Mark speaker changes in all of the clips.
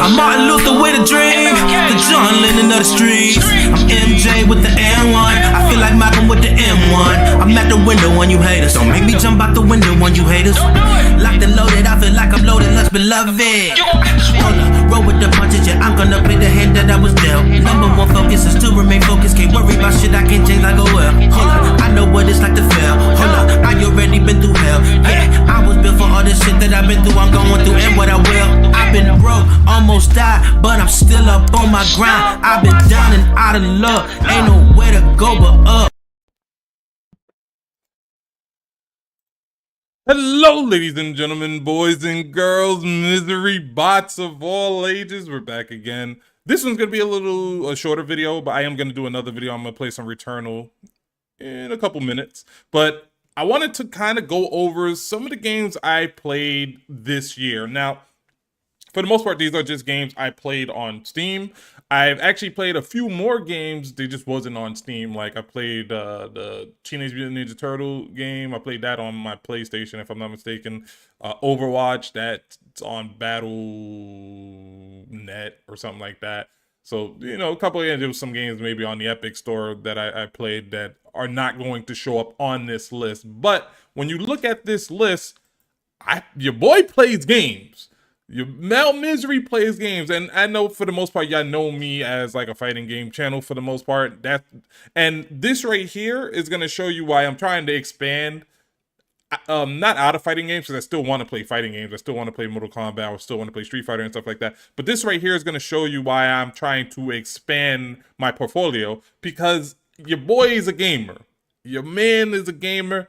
Speaker 1: I'm Martin Luther with a dream, the John Lennon of the streets. I'm MJ with the N1, I feel like Malcolm with the M1. I'm at the window when you haters, don't make me jump out the window when you haters. Locked and loaded, I feel like I'm loaded, let's beloved. Hold up, roll with the punches, yeah, I'm gonna play the hand that I was dealt. Number one focus is to remain focused, can't worry about shit I can't change, I go well. Hold up, I know what it's like to fail. Hold up, I already been through hell. Yeah, I was built for all this shit that I've been through, I'm going through and what I will. I've been broke, almost died, but I'm still up on my grind. I've been down and out of luck, ain't nowhere to go but up.
Speaker 2: Hello, ladies and gentlemen, boys and girls, misery bots of all ages. We're back again. This one's going to be a shorter video, but I am going to do another video. I'm going to play some Returnal in a couple minutes. But I wanted to kind of go over some of the games I played this year. Now, for the most part, these are just games I played on Steam. I've actually played a few more games, they just wasn't on Steam. Like I played the Teenage Mutant Ninja Turtle game. I played that on my PlayStation, if I'm not mistaken. Overwatch, that's on Battle.net or something like that. So, you know, a couple of games, there was some games maybe on the Epic Store that I played that are not going to show up on this list. But when you look at this list, your boy plays games. Your Mel Misery plays games, and I know for the most part, y'all know me as like a fighting game channel for the most part. And this right here is gonna show you why I'm trying to expand. Not out of fighting games, because I still want to play fighting games. I still want to play Mortal Kombat. I still want to play Street Fighter and stuff like that. But this right here is gonna show you why I'm trying to expand my portfolio, because your boy is a gamer. Your man is a gamer.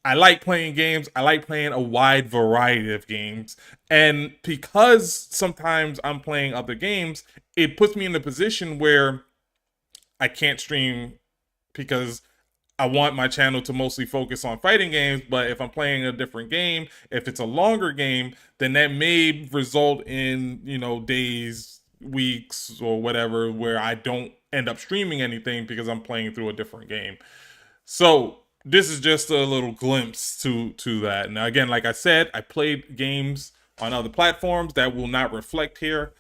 Speaker 2: I like playing games. I like playing a wide variety of games. And because sometimes I'm playing other games, it puts me in a position where I can't stream because I want my channel to mostly focus on fighting games. But if I'm playing a different game, if it's a longer game, then that may result in, you know, days, weeks, or whatever, where I don't end up streaming anything because I'm playing through a different game. So this is just a little glimpse to that. Now, again, like I said, I played games on other platforms that will not reflect here.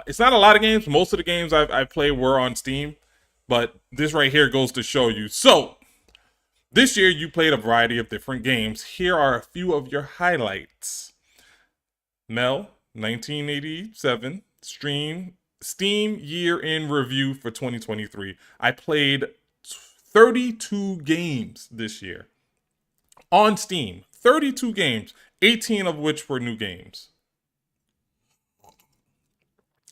Speaker 2: It's not a lot of games. Most of the games I played were on Steam, but this right here goes to show you. So this year you played a variety of different games. Here are a few of your highlights. Mel, 1987, Steam year in review for 2023. I played 32 games this year on Steam. 32 games, 18 of which were new games.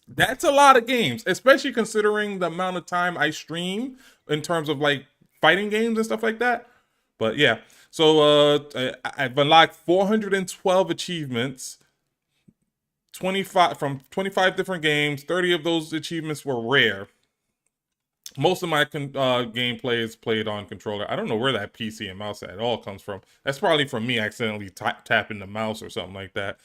Speaker 2: That's a lot of games, especially considering the amount of time I stream in terms of like fighting games and stuff like that. But yeah, so I've unlocked 412 achievements, 25 from 25 different games. 30 of those achievements were rare. Most of my gameplay is played on controller. I don't know where that PC and mouse at all comes from. That's probably from me accidentally tapping the mouse or something like that.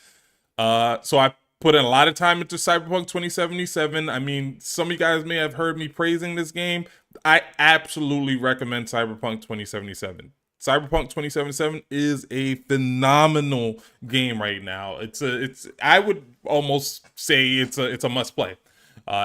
Speaker 2: So I put in a lot of time into Cyberpunk 2077. I mean, some of you guys may have heard me praising this game. I absolutely recommend Cyberpunk 2077. Cyberpunk 2077 is a phenomenal game right now. I would almost say it's a must play.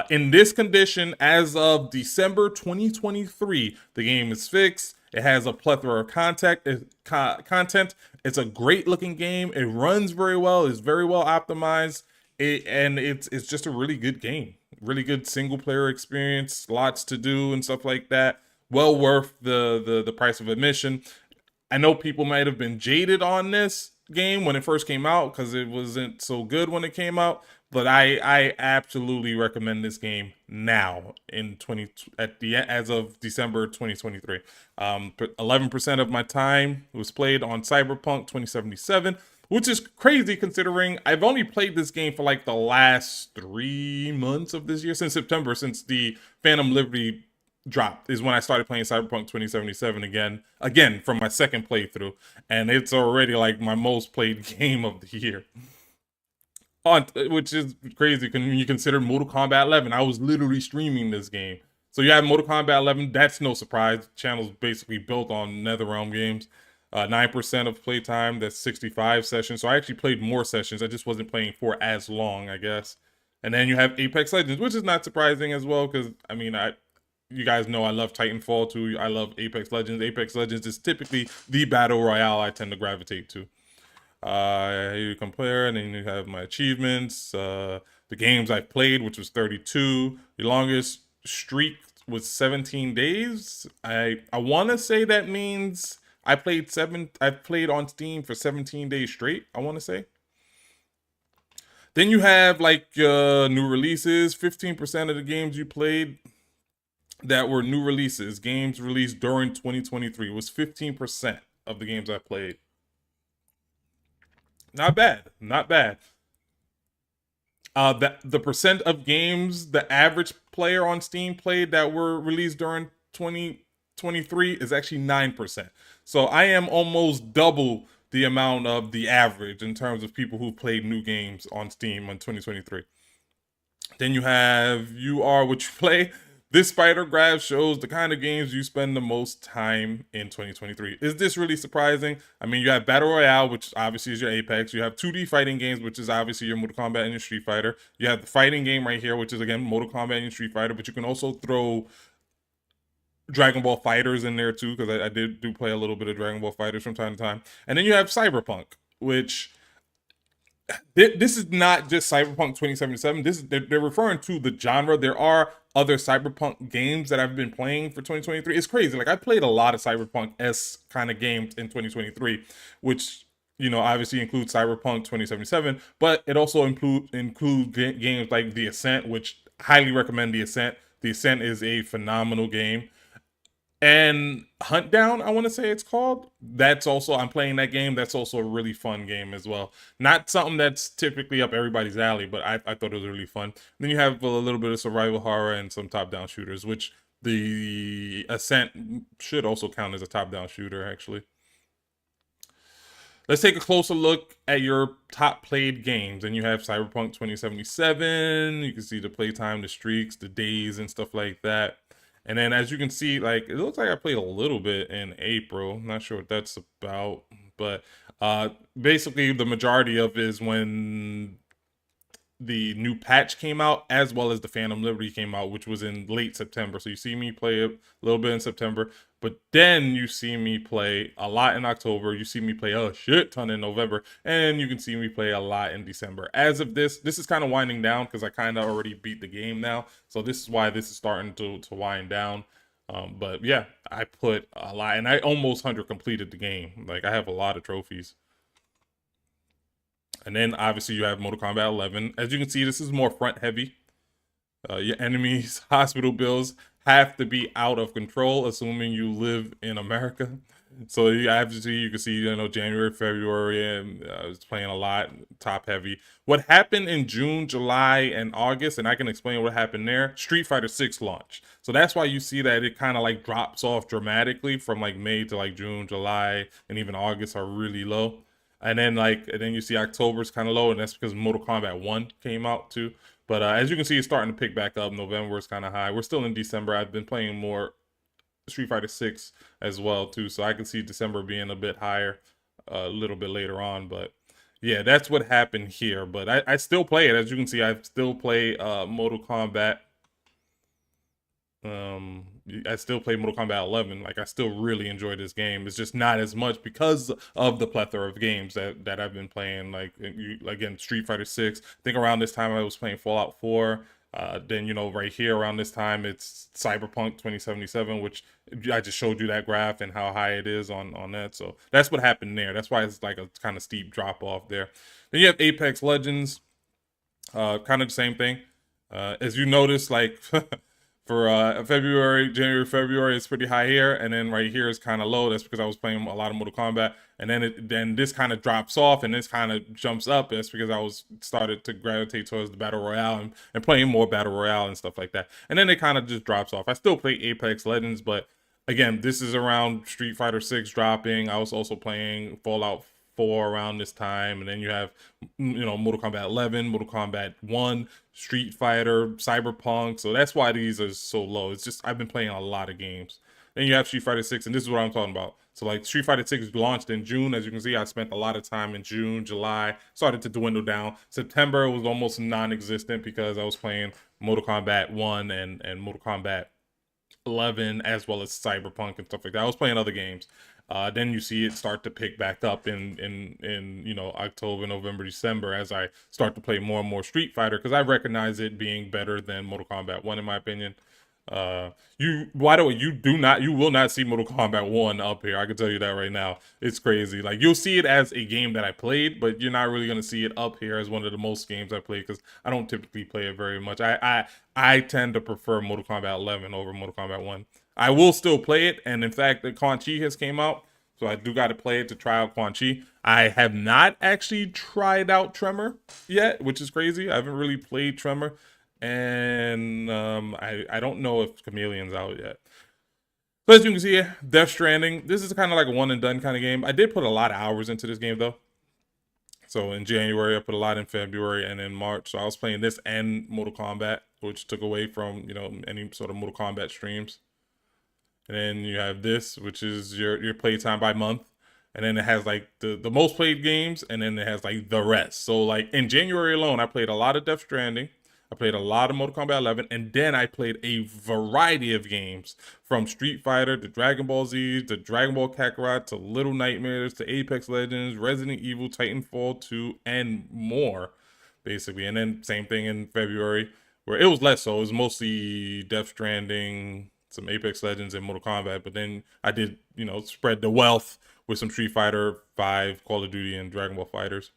Speaker 2: In this condition, as of December 2023, the game is fixed. It has a plethora of content. It's a great looking game. It runs very well. It's very well optimized. It's just a really good game. Really good single player experience. Lots to do and stuff like that. Well worth the price of admission. I know people might have been jaded on this game when it first came out because it wasn't so good when it came out. But I absolutely recommend this game now as of December 2023. 11% of my time was played on Cyberpunk 2077, which is crazy considering I've only played this game for like the last 3 months of this year, since September, since the Phantom Liberty dropped is when I started playing Cyberpunk 2077 again from my second playthrough, and it's already like my most played game of the year. Which is crazy when you consider Mortal Kombat 11. I was literally streaming this game. So you have Mortal Kombat 11. That's no surprise. The channel's basically built on NetherRealm games. 9% of playtime. That's 65 sessions. So I actually played more sessions. I just wasn't playing for as long, I guess. And then you have Apex Legends, which is not surprising as well, because I mean, you guys know I love Titanfall too. I love Apex Legends. Apex Legends is typically the battle royale I tend to gravitate to. You compare, and then you have my achievements, the games I've played, which was 32. The longest streak was 17 days. I want to say that means I played on Steam for 17 days straight, I want to say. Then you have like new releases. 15% of the games you played that were new releases, games released during 2023, was 15% of the games I played. Not bad, not bad. The percent of games the average player on Steam played that were released during 2023 is actually 9%. So I am almost double the amount of the average in terms of people who played new games on Steam in 2023. Then you have You Are What You Play. This spider graph shows the kind of games you spend the most time in 2023. Is this really surprising? I mean, you have Battle Royale, which obviously is your Apex. You have 2D fighting games, which is obviously your Mortal Kombat and your Street Fighter. You have the fighting game right here, which is, again, Mortal Kombat and your Street Fighter. But you can also throw Dragon Ball FighterZ in there, too, because I do play a little bit of Dragon Ball FighterZ from time to time. And then you have Cyberpunk, which... This is not just Cyberpunk 2077. They're referring to the genre. There are other Cyberpunk games that I've been playing for 2023. It's crazy. Like, I played a lot of Cyberpunk-esque kind of games in 2023, which, you know, obviously includes Cyberpunk 2077, but it also includes games like The Ascent, which I highly recommend The Ascent. The Ascent is a phenomenal game. And Huntdown, I want to say it's called. I'm playing that game. That's also a really fun game as well. Not something that's typically up everybody's alley, but I thought it was really fun. Then you have a little bit of survival horror and some top-down shooters, which the Ascent should also count as a top-down shooter, actually. Let's take a closer look at your top played games. And you have Cyberpunk 2077. You can see the playtime, the streaks, the days, and stuff like that. And then as you can see, like, it looks like I played a little bit in April. I'm not sure what that's about, but basically the majority of it is when the new patch came out, as well as the Phantom Liberty came out, which was in late September. So you see me play a little bit in September, but then you see me play a lot in October. You see me play a shit ton in November, and you can see me play a lot in December. As of this is kind of winding down because I kind of already beat the game now. So this is why this is starting to wind down. But yeah, I put a lot, and I almost 100 completed the game. Like, I have a lot of trophies. And then obviously you have Mortal Kombat 11. As you can see, this is more front heavy. Your enemies' hospital bills have to be out of control, assuming you live in America. So you can see, you know, January, February, and I was playing a lot, top heavy. What happened in June, July, and August, and I can explain what happened there, Street Fighter 6 launched. So that's why you see that it kind of like drops off dramatically from like May to like June, July, and even August are really low. And then you see October's kind of low, and that's because Mortal Kombat 1 came out too. But as you can see, it's starting to pick back up. November is kind of high. We're still in December. I've been playing more Street Fighter 6 as well too, so I can see December being a bit higher a little bit later on. But yeah, that's what happened here. But I still play it. As you can see, I still play Mortal Kombat. I still play Mortal Kombat 11. Like, I still really enjoy this game. It's just not as much because of the plethora of games that I've been playing. Like, again, Street Fighter 6. I think around this time I was playing Fallout 4. Then, you know, right here around this time, it's Cyberpunk 2077, which I just showed you that graph and how high it is on that. So that's what happened there. That's why it's like a kind of steep drop off there. Then you have Apex Legends, kind of the same thing. As you notice, like for January, February, it's pretty high here, and then right here is kind of low. That's because I was playing a lot of Mortal Kombat, and then this kind of drops off, and this kind of jumps up. That's because I started to gravitate towards the Battle Royale and playing more Battle Royale and stuff like that. And then it kind of just drops off. I still play Apex Legends, but again, this is around Street Fighter 6 dropping. I was also playing Fallout 4 around this time, and then you have, you know, Mortal Kombat 11, Mortal Kombat 1, Street Fighter, Cyberpunk. So that's why these are so low. It's just I've been playing a lot of games. Then you have Street Fighter 6, and this is what I'm talking about. So like Street Fighter 6 launched in June. As you can see, I spent a lot of time in June, July, started to dwindle down. September was almost non-existent because I was playing Mortal Kombat 1 and Mortal Kombat 11, as well as Cyberpunk and stuff like that. I was playing other games. Then you see it start to pick back up in you know, October, November, December, as I start to play more and more Street Fighter, because I recognize it being better than Mortal Kombat 1 in my opinion. By the way, you will not see Mortal Kombat 1 up here. I can tell you that right now. It's crazy. Like, you'll see it as a game that I played, but you're not really going to see it up here as one of the most games I play, because I don't typically play it very much. I tend to prefer Mortal Kombat 11 over Mortal Kombat 1. I will still play it, and in fact, the Quan Chi has came out, so I do got to play it to try out Quan Chi. I have not actually tried out Tremor yet, which is crazy. I haven't really played Tremor. And I don't know if Chameleon's out yet. So as you can see, Death Stranding, this is kind of like a one and done kind of game. I did put a lot of hours into this game though. So in January, I put a lot in February and in March. So I was playing this and Mortal Kombat, which took away from, you know, any sort of Mortal Kombat streams. And then you have this, which is your playtime by month. And then it has like the most played games, and then it has like the rest. So like in January alone, I played a lot of Death Stranding. I played a lot of Mortal Kombat 11, and then I played a variety of games, from Street Fighter to Dragon Ball Z to Dragon Ball Kakarot to Little Nightmares to Apex Legends, Resident Evil, Titanfall 2, and more, basically. And then same thing in February, where it was less so. It was mostly Death Stranding, some Apex Legends, and Mortal Kombat. But then I did, you know, spread the wealth with some Street Fighter 5, Call of Duty, and Dragon Ball FighterZ.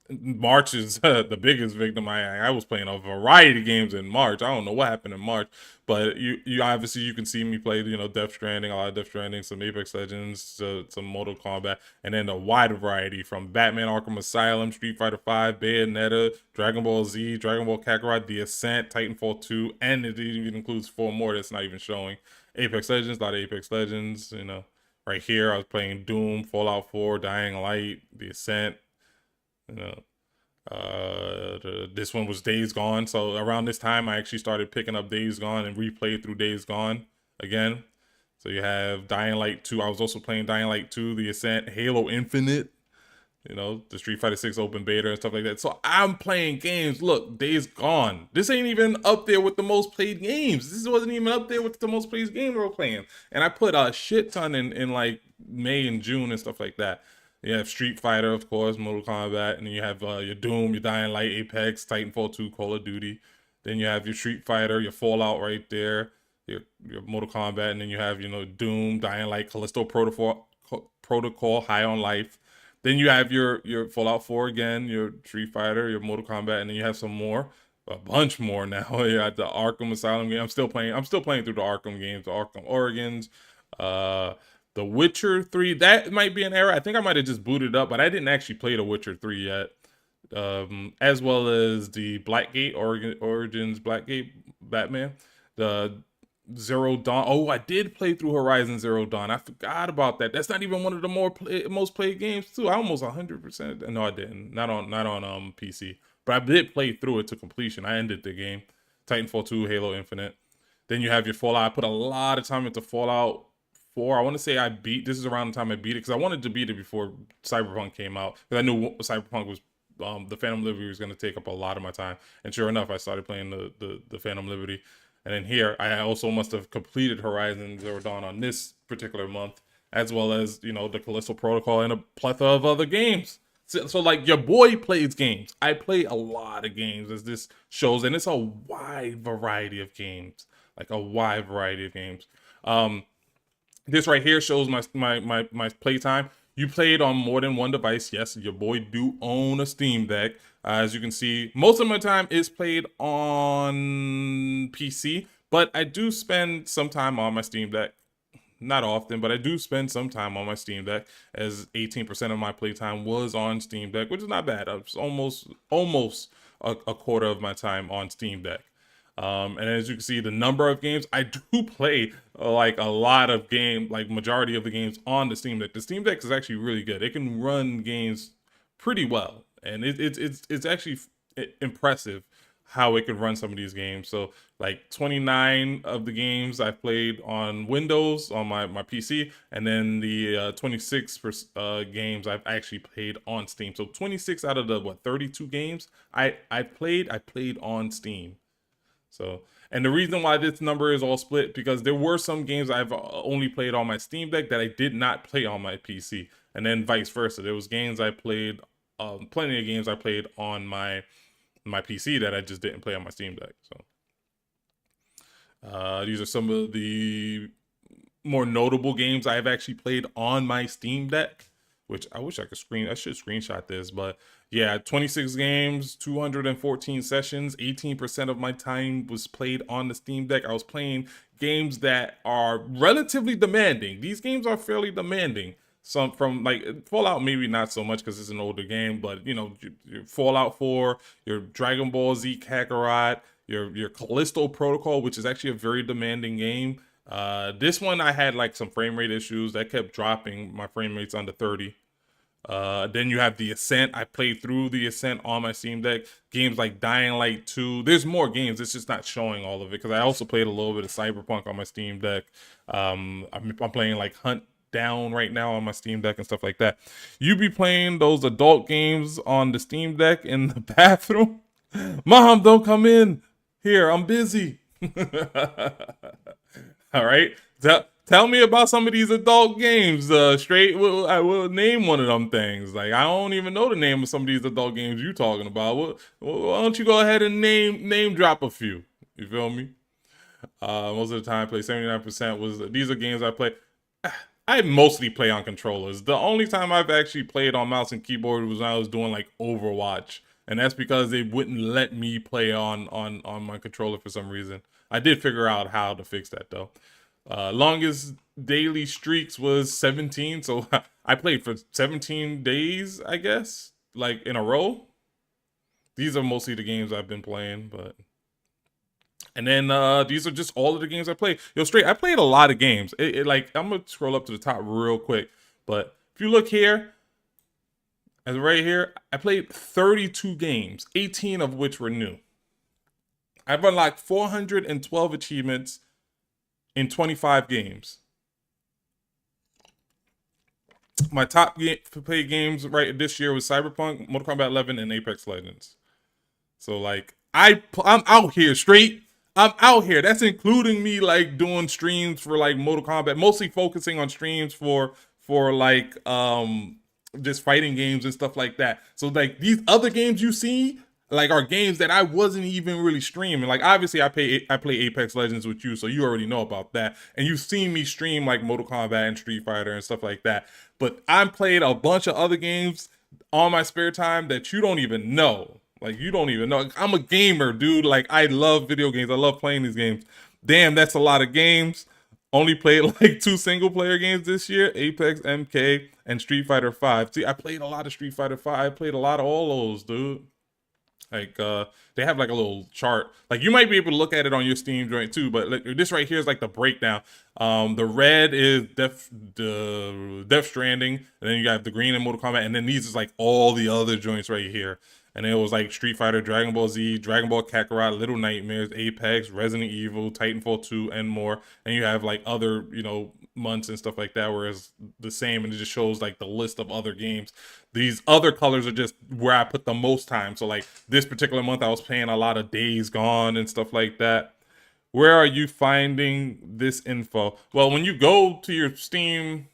Speaker 2: March is the biggest victim. I was playing a variety of games in March. I don't know what happened in March, but you obviously, you can see me play, you know, Death Stranding, a lot of Death Stranding, some Apex Legends, some Mortal Kombat, and then a wide variety from Batman Arkham Asylum, Street Fighter 5, Bayonetta, Dragon Ball Z, Dragon Ball Kakarot, The Ascent, Titanfall 2, and it even includes 4 more that's not even showing. Apex Legends, a lot of Apex Legends, you know. Right here, I was playing Doom, Fallout 4, Dying Light, The Ascent, you know. This one was Days Gone. So around this time, I actually started picking up Days Gone and replayed through Days Gone again. So you have Dying Light 2. I was also playing Dying Light 2, The Ascent, Halo Infinite, you know, the Street Fighter 6 open beta and stuff like that. So I'm playing games. Look, Days Gone. This ain't even up there with the most played games. This wasn't even up there with the most played games we're playing. And I put a shit ton in like May and June and stuff like that. You have Street Fighter, of course, Mortal Kombat, and then you have your Doom, your Dying Light, Apex, Titanfall 2, Call of Duty. Then you have your Street Fighter, your Fallout right there, your Mortal Kombat, and then you have, you know, Doom, Dying Light, Callisto Protocol, High on Life. Then you have your Fallout 4 again, your Street Fighter, your Mortal Kombat, and then you have some more, a bunch more now. You got the Arkham Asylum game. I'm still playing through the Arkham games, the Arkham Origins, The Witcher 3, that might be an error. I think I might have just booted up, but I didn't actually play The Witcher 3 yet. As well as the Blackgate, Origins Blackgate Batman. The Zero Dawn. Oh, I did play through Horizon Zero Dawn. I forgot about that. That's not even one of the most played games too. I almost 100%. No, I didn't. Not on PC. But I did play through it to completion. I ended the game. Titanfall 2, Halo Infinite. Then you have your Fallout. I put a lot of time into Fallout 4. I want to say this is around the time I beat it, because I wanted to beat it before Cyberpunk came out, because I knew Cyberpunk was, the Phantom Liberty was going to take up a lot of my time. And sure enough, I started playing the Phantom Liberty. And then here, I also must have completed Horizon Zero Dawn on this particular month, as well as, you know, the Callisto Protocol and a plethora of other games. So like, your boy plays games. I play a lot of games, as this shows, and it's a wide variety of games. Like a wide variety of games. This right here shows my playtime. You played on more than one device. Yes, your boy do own a Steam Deck. As you can see, most of my time is played on PC, but I do spend some time on my Steam Deck. Not often, but I do spend some time on my Steam Deck, as 18% of my playtime was on Steam Deck, which is not bad. It's almost a quarter of my time on Steam Deck. And as you can see, the number of games, I do play like a lot of majority of the games on the Steam Deck. The Steam Deck is actually really good. It can run games pretty well, and it's actually impressive how it could run some of these games. So like 29 of the games I played on Windows on my PC, and then the 26 games I've actually played on Steam. So 26 out of the 32 games I played on Steam. So, and the reason why this number is all split, because there were some games I've only played on my Steam Deck that I did not play on my PC, and then vice versa. There was games I played, plenty of games I played on my PC that I just didn't play on my Steam Deck. So, these are some of the more notable games I've actually played on my Steam Deck, which I wish I should screenshot this, but yeah, 26 games, 214 sessions, 18% of my time was played on the Steam Deck. I was playing games that are relatively demanding. These games are fairly demanding. Some from like Fallout, maybe not so much because it's an older game, but you know, your Fallout 4, your Dragon Ball Z Kakarot, your Callisto Protocol, which is actually a very demanding game. This one I had like some frame rate issues that kept dropping my frame rates under 30. Then you have the Ascent. I played through the Ascent on my Steam Deck. Games like Dying Light 2. There's more games. It's just not showing all of it because I also played a little bit of Cyberpunk on my Steam Deck. I'm playing like Hunt Down right now on my Steam Deck and stuff like that. You be playing those adult games on the Steam Deck in the bathroom? Mom, don't come in. Here, I'm busy. All right. Tell me about some of these adult games, straight. I will name one of them things. Like, I don't even know the name of some of these adult games you talking about. Why don't you go ahead and name drop a few? You feel me? Most of the time I play 79% these are games I play. I mostly play on controllers. The only time I've actually played on mouse and keyboard was when I was doing like Overwatch. And that's because they wouldn't let me play on my controller for some reason. I did figure out how to fix that though. Longest daily streaks was 17, so I played for 17 days, I guess, like in a row. These are mostly the games I've been playing, but and then these are just all of the games I played. Yo, straight, I played a lot of games. Like I'm gonna scroll up to the top real quick, but if you look here, as right here, I played 32 games, 18 of which were new. I've unlocked 412 achievements in 25 games. My top played games right this year was Cyberpunk, Mortal Kombat 11, and Apex Legends. So like I'm out here straight. I'm out here. That's including me like doing streams for like Mortal Kombat, mostly focusing on streams for like just fighting games and stuff like that. So like these other games you see like are games that I wasn't even really streaming. Like obviously I play Apex Legends with you, so you already know about that. And you've seen me stream like Mortal Kombat and Street Fighter and stuff like that. But I'm playing a bunch of other games on my spare time that you don't even know. Like you don't even know. I'm a gamer, dude. Like I love video games. I love playing these games. Damn, that's a lot of games. Only played like 2 single player games this year, Apex, MK, and Street Fighter 5. See, I played a lot of Street Fighter 5. I played a lot of all those, dude. Like they have like a little chart. Like you might be able to look at it on your Steam joint too, but like, this right here is like the breakdown. The red is Death Stranding, and then you got the green in Mortal Kombat, and then these is like all the other joints right here. And it was like Street Fighter, Dragon Ball Z, Dragon Ball Kakarot, Little Nightmares, Apex, Resident Evil, Titanfall 2, and more. And you have like other, you know, months and stuff like that, where it's the same, and it just shows like the list of other games. These other colors are just where I put the most time. So like this particular month, I was playing a lot of Days Gone and stuff like that. Where are you finding this info? Well, when you go to your Steam,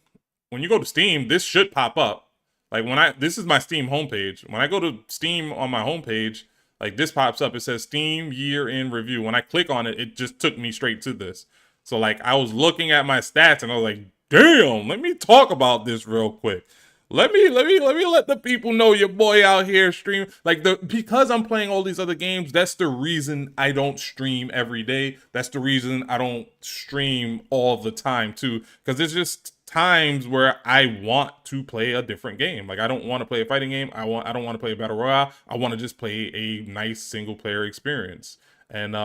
Speaker 2: this should pop up. Like this is my Steam homepage. When I go to Steam on my homepage, like this pops up. It says Steam year in review. When I click on it, it just took me straight to this. So like I was looking at my stats and I was like, damn, let me talk about this real quick. Let me let the people know your boy out here stream. Like because I'm playing all these other games, that's the reason I don't stream every day. That's the reason I don't stream all the time too. Because it's just times where I want to play a different game. Like I don't want to play a fighting game. I don't want to play a battle royale. I want to just play a nice single player experience. And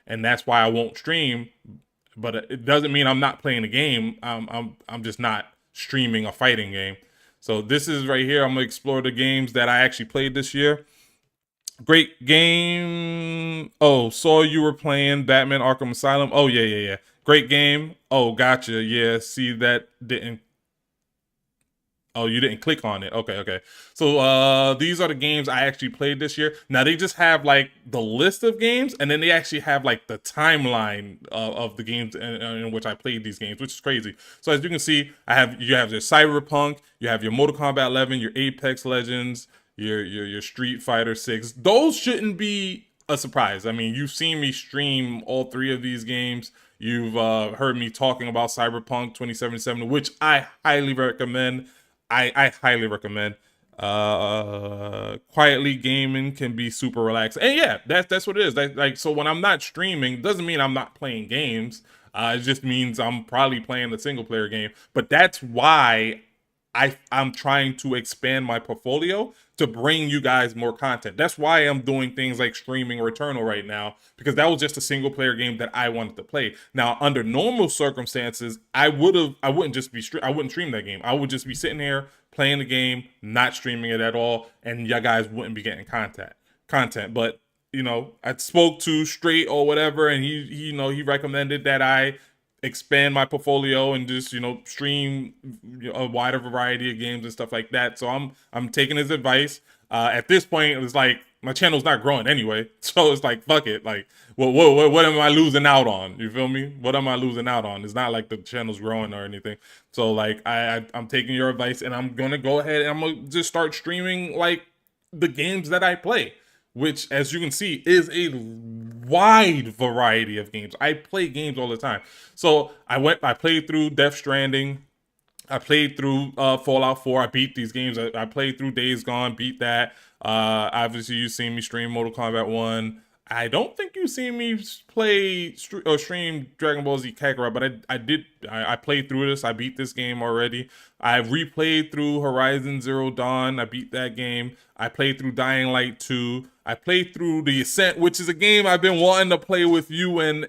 Speaker 2: that's why I won't stream. But it doesn't mean I'm not playing a game. I'm just not streaming a fighting game. So this is right here. I'm gonna explore the games that I actually played this year. Great game. Oh, saw you were playing Batman Arkham Asylum. Oh, yeah. Great game. Oh, gotcha. Yeah, see that didn't. Oh, you didn't click on it. Okay. So these are the games I actually played this year. Now they just have like the list of games, and then they actually have like the timeline of the games in which I played these games, which is crazy. So as you can see, you have your Cyberpunk, you have your Mortal Kombat 11, your Apex Legends, your Street Fighter 6. Those shouldn't be a surprise. I mean, you've seen me stream all three of these games. You've heard me talking about Cyberpunk 2077, which I highly recommend. I highly recommend. Quietly gaming can be super relaxed, and yeah, that's what it is. Like, so when I'm not streaming, doesn't mean I'm not playing games. It just means I'm probably playing the single player game. But that's why I'm trying to expand my portfolio to bring you guys more content. That's why I'm doing things like streaming Returnal right now, because that was just a single player game that I wanted to play. Now, under normal circumstances, I wouldn't stream that game. I would just be sitting here playing the game, not streaming it at all, and you guys wouldn't be getting content. But I spoke to Straight or whatever, and he recommended that I expand my portfolio and just stream a wider variety of games and stuff like that. So I'm taking his advice. At this point, it was like my channel's not growing anyway, so it's like fuck it. Like, what am I losing out on? You feel me? What am I losing out on? It's not like the channel's growing or anything. So like I'm taking your advice, and I'm gonna go ahead and I'm gonna just start streaming like the games that I play, which, as you can see, is a wide variety of games. I play games all the time. So I played through Death Stranding. I played through Fallout 4. I beat these games. I played through Days Gone, beat that. Obviously, you've seen me stream Mortal Kombat 1. I don't think you've seen me play or stream Dragon Ball Z Kakarot, but I played through this. I beat this game already. I replayed through Horizon Zero Dawn. I beat that game. I played through Dying Light 2. I played through The Ascent, which is a game I've been wanting to play with you and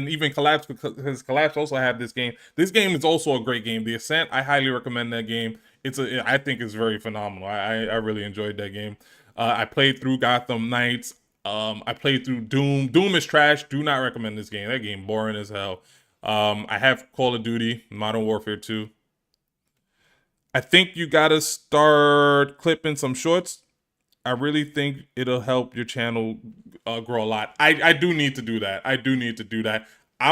Speaker 2: even Collapse, because Collapse also had this game. This game is also a great game. The Ascent, I highly recommend that game. I think it's very phenomenal. I really enjoyed that game. I played through Gotham Knights. I played through Doom. Doom is trash. Do not recommend this game. That game boring as hell. I have Call of Duty, Modern Warfare 2. I think you gotta start clipping some shorts. I really think it'll help your channel grow a lot. I do need to do that. I'm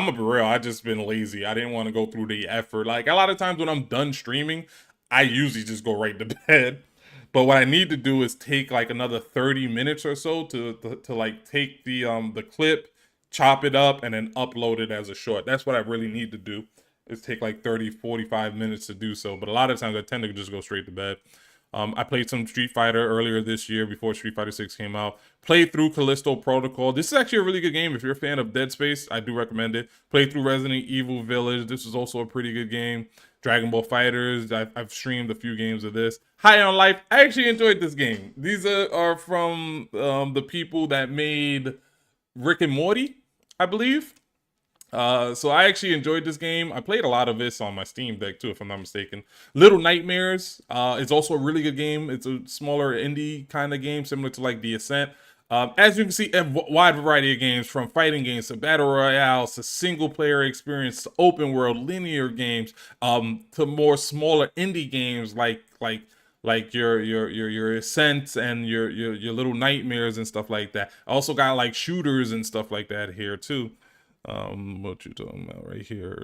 Speaker 2: gonna be real. I just been lazy. I didn't want to go through the effort. Like, a lot of times when I'm done streaming, I usually just go right to bed. But what I need to do is take like another 30 minutes or so to like take the clip, chop it up, and then upload it as a short. That's what I really need to do, is take like 30, 45 minutes to do so. But a lot of times I tend to just go straight to bed. I played some Street Fighter earlier this year before Street Fighter 6 came out. Played through Callisto Protocol. This is actually a really good game. If you're a fan of Dead Space, I do recommend it. Played through Resident Evil Village. This is also a pretty good game. Dragon Ball FighterZ. I've streamed a few games of this. High on Life. I actually enjoyed this game. These are from the people that made Rick and Morty, I believe. So I actually enjoyed this game. I played a lot of this on my Steam Deck too, if I'm not mistaken. Little Nightmares is also a really good game. It's a smaller indie kind of game, similar to like The Ascent. As you can see, a wide variety of games, from fighting games to battle royales to single player experience to open world linear games, to more smaller indie games like your Ascent and your Little Nightmares and stuff like that. I also got like shooters and stuff like that here too. What you talking about right here?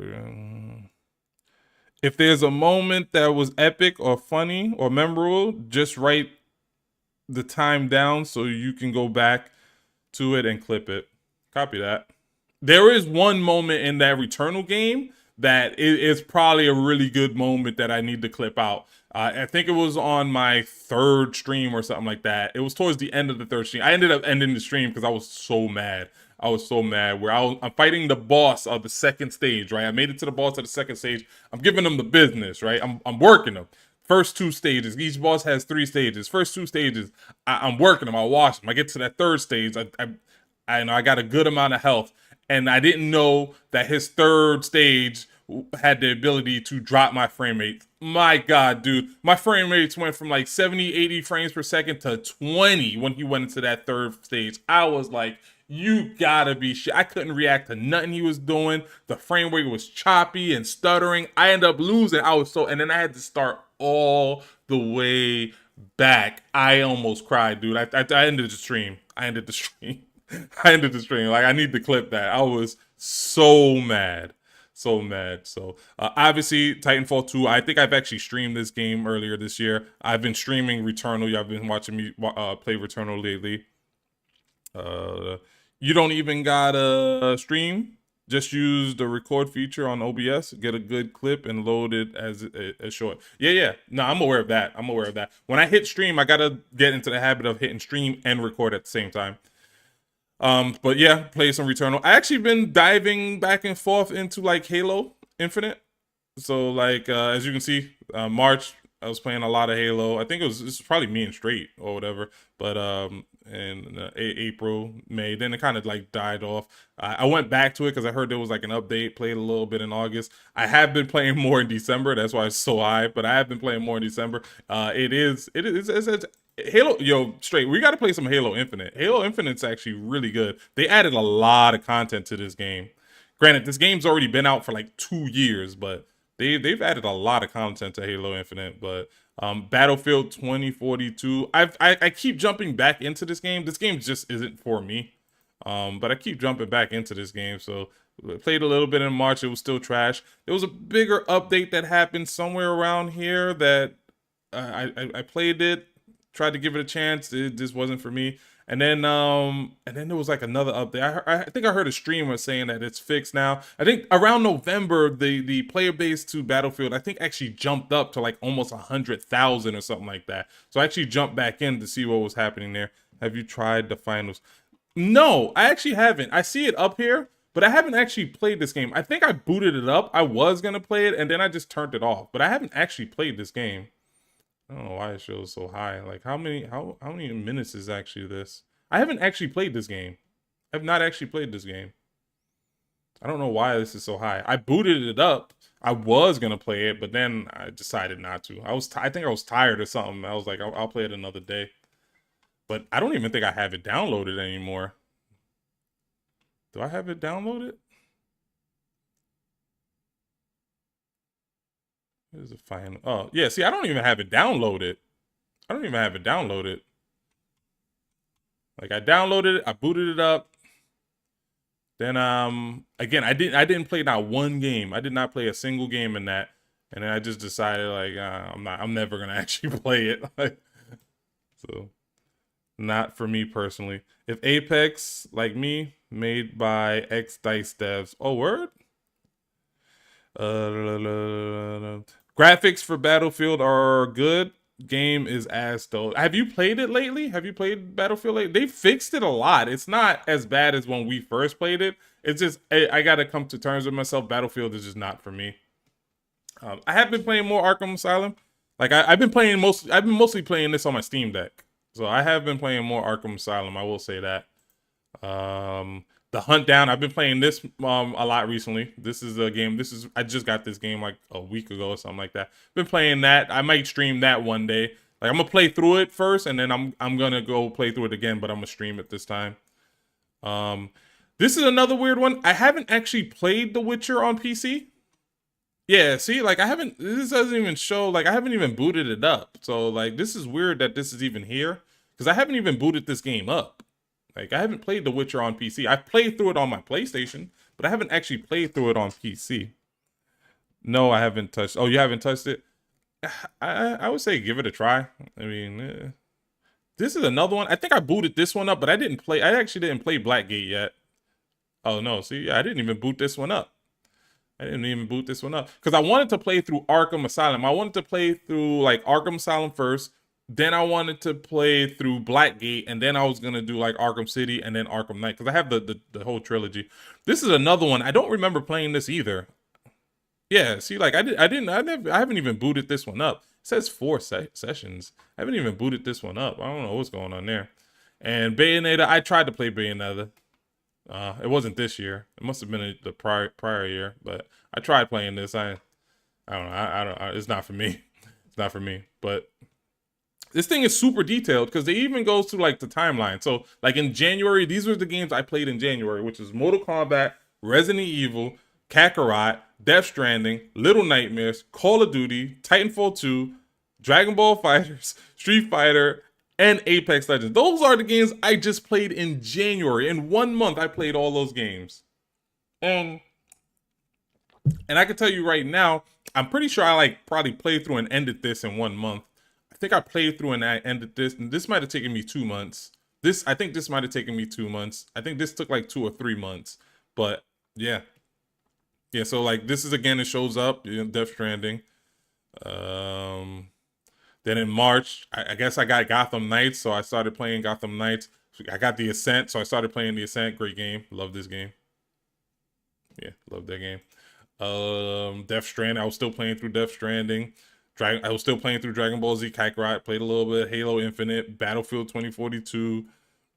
Speaker 2: If there's a moment that was epic or funny or memorable, just write the time down so you can go back to it and clip it. Copy that. There is one moment in that Returnal game that is probably a really good moment that I need to clip out. I think it was on my third stream or something like that. It was towards the end of the third stream. I ended up ending the stream because I was so mad. Where I'm fighting the boss of the second stage, right? I made it to the boss of the second stage. I'm giving them the business, right? I'm working them. First two stages. Each boss has 3 stages. First 2 stages, I'm working them. I watch them. I get to that third stage. I got a good amount of health, and I didn't know that his third stage had the ability to drop my frame rate. My God, dude, my frame rates went from like 70, 80 frames per second to 20 when he went into that third stage. I was like, you gotta be shit. I couldn't react to nothing he was doing. The frame rate was choppy and stuttering. I ended up losing. And then I had to start all the way back. I almost cried, dude. I ended the stream. I ended the stream. I ended the stream. Like, I need to clip that. I was so mad. So mad. So obviously Titanfall 2, I think I've actually streamed this game earlier this year. I've been streaming Returnal. Y'all been watching me play Returnal lately. You don't even gotta stream. Just use the record feature on OBS, get a good clip, and load it as a short. Yeah. No, I'm aware of that. I'm aware of that. When I hit stream, I gotta get into the habit of hitting stream and record at the same time. But yeah, play some Returnal. I actually been diving back and forth into like Halo Infinite. So like as you can see, March I was playing a lot of Halo. I think this was probably me and Straight or whatever. But in April, May, then it kind of like died off. I went back to it because I heard there was like an update. Played a little bit in August. I have been playing more in December. That's why it's so high. But I have been playing more in December. It's Halo, yo, Straight, we got to play some Halo Infinite. Halo Infinite's actually really good. They added a lot of content to this game. Granted, this game's already been out for like 2 years, but they've added a lot of content to Halo Infinite. But Battlefield 2042, I keep jumping back into this game. This game just isn't for me. But I keep jumping back into this game. So I played a little bit in March. It was still trash. There was a bigger update that happened somewhere around here that I played it. Tried to give it a chance. It just wasn't for me. And then there was like another update. I think I heard a streamer saying that it's fixed now. I think around November, the player base to Battlefield, I think actually jumped up to like almost 100,000 or something like that. So I actually jumped back in to see what was happening there. Have you tried the finals? No, I actually haven't. I see it up here, but I haven't actually played this game. I think I booted it up. I was gonna play it, and then I just turned it off. But I haven't actually played this game. I don't know why it shows so high. Like how many minutes is actually this? I haven't actually played this game. I've not actually played this game. I don't know why this is so high. I booted it up. I was gonna play it, but then I decided not to. I think I was tired or something. I was like, I'll play it another day. But I don't even think I have it downloaded anymore. Do I have it downloaded? Here's the final. Oh, yeah. See, I don't even have it downloaded. I don't even have it downloaded. Like I downloaded it, I booted it up. Then again, I didn't play not one game. I did not play a single game in that. And then I just decided like I'm never gonna actually play it. Like, so not for me personally. If Apex, like me, made by X Dice devs. Oh, word? Graphics for Battlefield are good. Game is ass though. Have you played it lately? Have you played Battlefield lately? They fixed it a lot. It's not as bad as when we first played it. It's just I gotta come to terms with myself. Battlefield is just not for me. I have been playing more Arkham Asylum. Like I've been mostly playing this on my Steam Deck. So I have been playing more Arkham Asylum. I will say that. The Hunt Down, I've been playing this a lot recently. This is a game, I just got this game like a week ago or something like that. Been playing that. I might stream that one day. Like I'm gonna play through it first, and then I'm gonna go play through it again, but I'm gonna stream it this time. This is another weird one. I haven't actually played The Witcher on PC. Yeah, see, like this doesn't even show, like I haven't even booted it up. So like this is weird that this is even here, because I haven't even booted this game up. Like, I haven't played The Witcher on PC. I've played through it on my PlayStation, but I haven't actually played through it on PC. No, I haven't touched. Oh, you haven't touched it? I would say give it a try. I mean, this is another one. I think I booted this one up, but I actually didn't play Blackgate yet. Oh, no. See, I didn't even boot this one up. Because I wanted to play through Arkham Asylum. I wanted to play through, like, Arkham Asylum first. Then I wanted to play through Blackgate, and then I was gonna do like Arkham City and then Arkham Knight, because I have the whole trilogy. This is another one. I don't remember playing this either. Yeah, see, like I haven't even booted this one up. It says 4 sessions. I haven't even booted this one up. I don't know what's going on there. And Bayonetta, I tried to play Bayonetta. It wasn't this year. It must have been the prior year. But I tried playing this. I don't know. I don't. It's not for me. It's not for me. But this thing is super detailed because they even goes through like the timeline. So like in January, these were the games I played in January, which is Mortal Kombat, Resident Evil, Kakarot, Death Stranding, Little Nightmares, Call of Duty, Titanfall 2, Dragon Ball FighterZ, Street Fighter, and Apex Legends. Those are the games I just played in January. In 1 month, I played all those games. And I can tell you right now, I'm pretty sure I like probably played through and ended this in 1 month. I think I played through and I ended this, and this might have taken me 2 months. I think this might have taken me 2 months. I think this took like 2 or 3 months. But yeah. Yeah, so like this is again, it shows up, Death Stranding. Then in March, I guess I got Gotham Knights, so I started playing Gotham Knights. I got The Ascent, so I started playing The Ascent. Great game. Love this game. Yeah, love that game. Death Stranding, I was still playing through Death Stranding. I was still playing through Dragon Ball Z Kakarot. Played a little bit Halo Infinite, Battlefield 2042.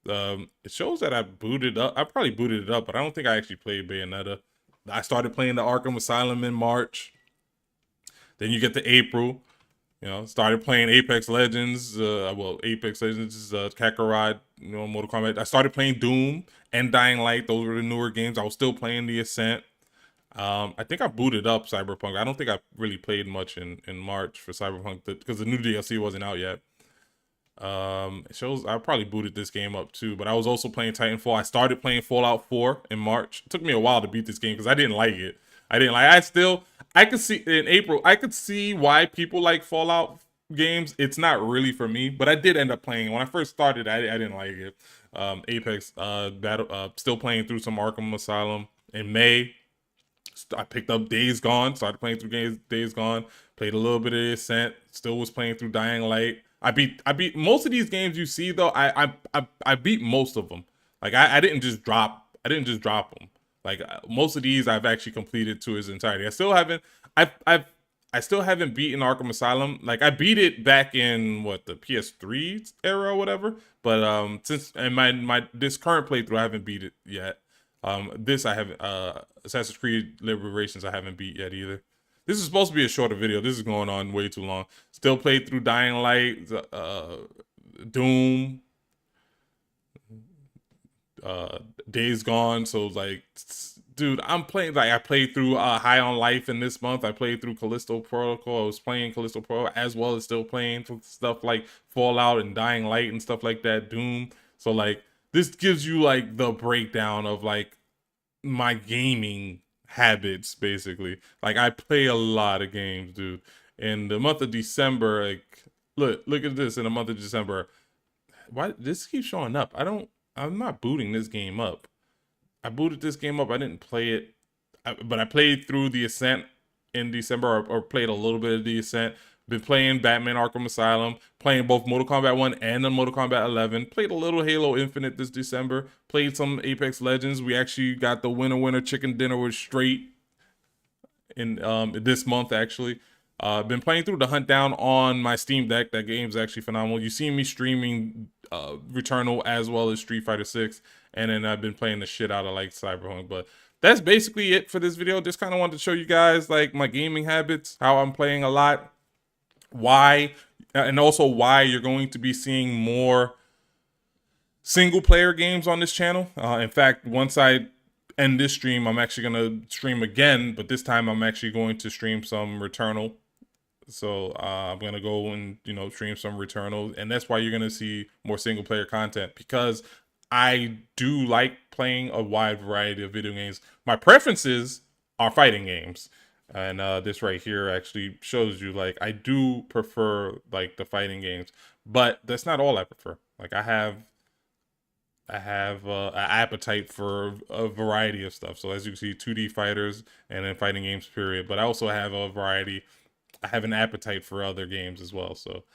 Speaker 2: It shows that I booted up. I probably booted it up, but I don't think I actually played Bayonetta. I started playing the Arkham Asylum in March. Then you get to April. Started playing Apex Legends. Apex Legends, Kakarot, Mortal Kombat. I started playing Doom and Dying Light. Those were the newer games. I was still playing The Ascent. I think I booted up Cyberpunk. I don't think I really played much in March for Cyberpunk because the new DLC wasn't out yet. It shows I probably booted this game up too, but I was also playing Titanfall. I started playing Fallout 4 in March. It took me a while to beat this game because I didn't like it. I could see in April, I could see why people like Fallout games. It's not really for me, but I did end up playing. When I first started, I didn't like it. Apex, still playing through some Arkham Asylum. In May, I picked up Days Gone, started playing through Days Gone, played a little bit of The Ascent, still was playing through Dying Light. I beat most of these games you see though. I beat most of them. Like I didn't just drop them. Like most of these I've actually completed to its entirety. I still haven't beaten Arkham Asylum. Like I beat it back in the PS3 era or whatever. But since in my this current playthrough I haven't beat it yet. This I haven't Assassin's Creed Liberations I haven't beat yet either. This is supposed to be a shorter video. This is going on way too long. Still played through Dying Light, Doom, Days Gone. So like, dude, I'm playing like I played through High on Life in this month. I played through Callisto Protocol. I was playing Callisto Protocol as well as still playing stuff like Fallout and Dying Light and stuff like that. Doom. So like, this gives you like the breakdown of like my gaming habits basically. Like I play a lot of games, dude. In the month of December, like look at this. In the month of December, why this keeps showing up? I'm not booting this game up. I booted this game up. I didn't play it, but I played through The Ascent in December, or played a little bit of The Ascent. Been playing Batman Arkham Asylum, playing both Mortal Kombat 1 and the Mortal Kombat 11. Played a little Halo Infinite this December. Played some Apex Legends. We actually got the winner chicken dinner with Straight in this month actually. Been playing through The Hunt Down on my Steam Deck. That game's actually phenomenal. You see me streaming Returnal as well as Street Fighter 6, and then I've been playing the shit out of like Cyberpunk. But that's basically it for this video. Just kind of wanted to show you guys like my gaming habits, how I'm playing a lot, why, and also why you're going to be seeing more single player games on this channel. In fact, once I end this stream, I'm actually going to stream again, but this time I'm actually going to stream some Returnal. So I'm going to go and, stream some Returnal, and that's why you're going to see more single player content, because I do like playing a wide variety of video games. My preferences are fighting games. And this right here actually shows you like I do prefer like the fighting games, but that's not all I prefer. Like I have an appetite for a variety of stuff. So as you can see, 2D fighters and then fighting games period. But I also have a variety. I have an appetite for other games as well. So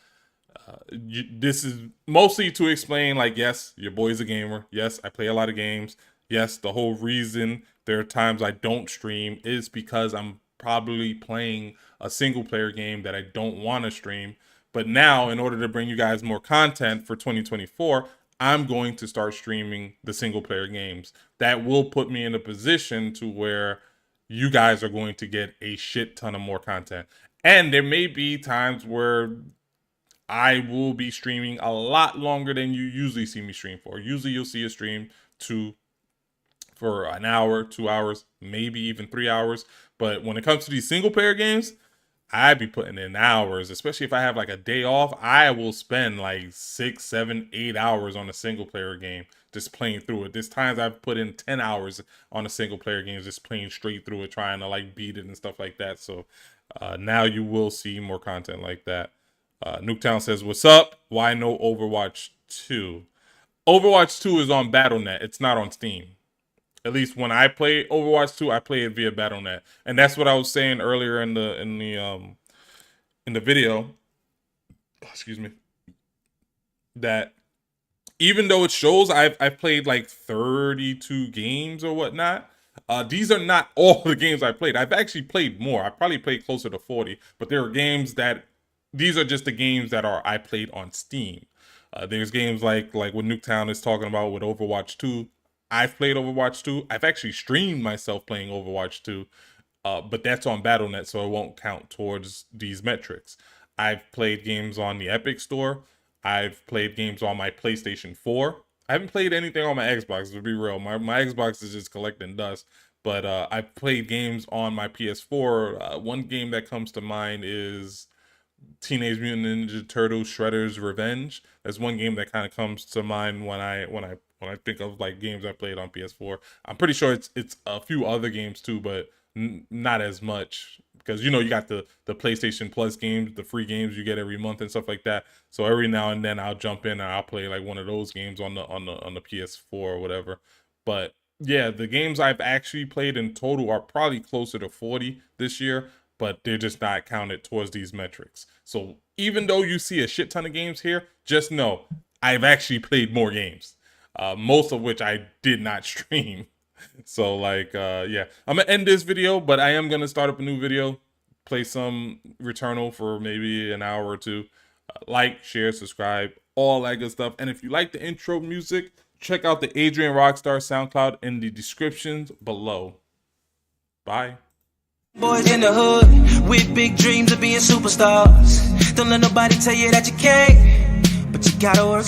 Speaker 2: this is mostly to explain like, yes, your boy's a gamer. Yes, I play a lot of games. Yes, the whole reason there are times I don't stream is because I'm probably playing a single player game that I don't want to stream. But now, in order to bring you guys more content for 2024, I'm going to start streaming the single player games. That will put me in a position to where you guys are going to get a shit ton of more content. And there may be times where I will be streaming a lot longer than you usually see me stream for. Usually you'll see a stream for an hour, 2 hours, maybe even 3 hours. But when it comes to these single player games, I'd be putting in hours, especially if I have like a day off. I will spend like 6, 7, 8 hours on a single player game just playing through it. There's times I've put in 10 hours on a single player game just playing straight through it, trying to like beat it and stuff like that. So now you will see more content like that. Nuketown says, what's up? Why no Overwatch 2? Overwatch 2 is on Battle.net. It's not on Steam. At least when I play Overwatch 2, I play it via Battle.net, and that's what I was saying earlier in the video. Excuse me. That even though it shows I've played like 32 games or whatnot, these are not all the games I played. I've actually played more. I probably played closer to 40, but there are games that these are just the games that I played on Steam. There's games like what Nuketown is talking about with Overwatch 2. I've played Overwatch 2. I've actually streamed myself playing Overwatch 2, but that's on Battle.net, so it won't count towards these metrics. I've played games on the Epic Store. I've played games on my PlayStation 4. I haven't played anything on my Xbox, to be real. My Xbox is just collecting dust, but I've played games on my PS4. One game that comes to mind is Teenage Mutant Ninja Turtles Shredder's Revenge. That's one game that kind of comes to mind when I think of like games I played on PS4. I'm pretty sure it's a few other games too, but not as much, because you know you got the PlayStation Plus games, the free games you get every month and stuff like that. So every now and then I'll jump in and I'll play like one of those games on the PS4 or whatever. But yeah, the games I've actually played in total are probably closer to 40 this year, but they're just not counted towards these metrics. So even though you see a shit ton of games here, just know I've actually played more games. Most of which I did not stream. So like, yeah, I'm gonna end this video, but I am gonna start up a new video, play some Returnal for maybe an hour or two. Like, share, subscribe, all that good stuff. And if you like the intro music, check out the Adrian Rockstar SoundCloud in the descriptions below. Bye.
Speaker 1: Boys in the hood with big dreams of being superstars. Don't let nobody tell you that you can't, but you gotta work.